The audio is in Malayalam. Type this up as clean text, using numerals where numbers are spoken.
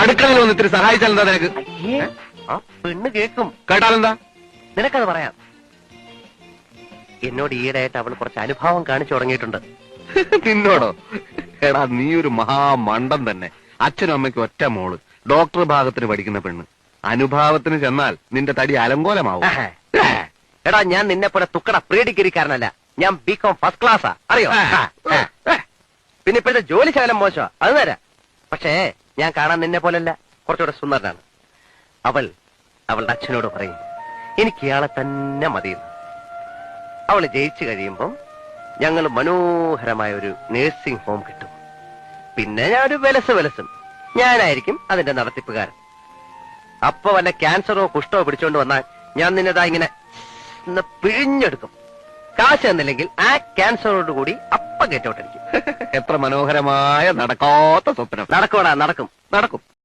അടുക്കളയിൽ വന്ന് ഇത്തിരി സഹായിച്ചാൽ എന്താ നിനക്ക്? അയ്യേ, ആ പെണ്ണ് കേൾക്കും. കേട്ടാലെന്താ? നിനക്കത് പറയാം. എന്നോട് ഈയിടെയായിട്ട് അവൾ കുറച്ച് അനുഭാവം കാണിച്ചു തുടങ്ങിയിട്ടുണ്ട്. നിന്നോടോ? എടാ നീ ഒരു മഹാമണ്ടൻ തന്നെ. അച്ഛനും അമ്മയ്ക്കും ഒറ്റ മോള്, ഡോക്ടർ ഭാഗത്തിന് പഠിക്കുന്ന പെണ്ണ്. അനുഭാവത്തിന് ചെന്നാൽ നിന്റെ തടി അലങ്കോലമാവും. എടാ ഞാൻ നിന്നെ പോലെ തുക്കട പ്രീ ഡിഗ്രിക്കാരനല്ല. ഞാൻ ബികോം ഫസ്റ്റ് ക്ലാസ്സാ, അറിയോ? പിന്നെ ഇപ്പോഴത്തെ ജോലി ശകലം മോശമാ, അത് തരാം. പക്ഷേ ഞാൻ കാണാൻ നിന്നെ പോലല്ല, കുറച്ചുകൂടെ സുന്ദരനാണ്. അവളുടെ അച്ഛനോട് പറയും എനിക്ക് ഇയാളെ തന്നെ മതിയെന്ന്. അവള് ജയിച്ചു കഴിയുമ്പം ഞങ്ങൾ മനോഹരമായ ഒരു നേഴ്സിംഗ് ഹോം കിട്ടും. പിന്നെ ഞാൻ ഒരു വിലസും ഞാനായിരിക്കും അതിന്റെ നടത്തിപ്പുകാരൻ. അപ്പൊ വല്ല ക്യാൻസറോ കുഷ്ടോ പിടിച്ചോണ്ട് വന്നാൽ ഞാൻ നിന്നെതാ ഇങ്ങനെ പിഴിഞ്ഞെടുക്കും. കാശ് തന്നില്ലെങ്കിൽ ആ ക്യാൻസറോട് കൂടി അപ്പ ഗെറ്റൗട്ടടിക്കും. എത്ര മനോഹരമായ നടക്കാത്ത സ്വപ്നം. നടക്കൂടാ, നടക്കും.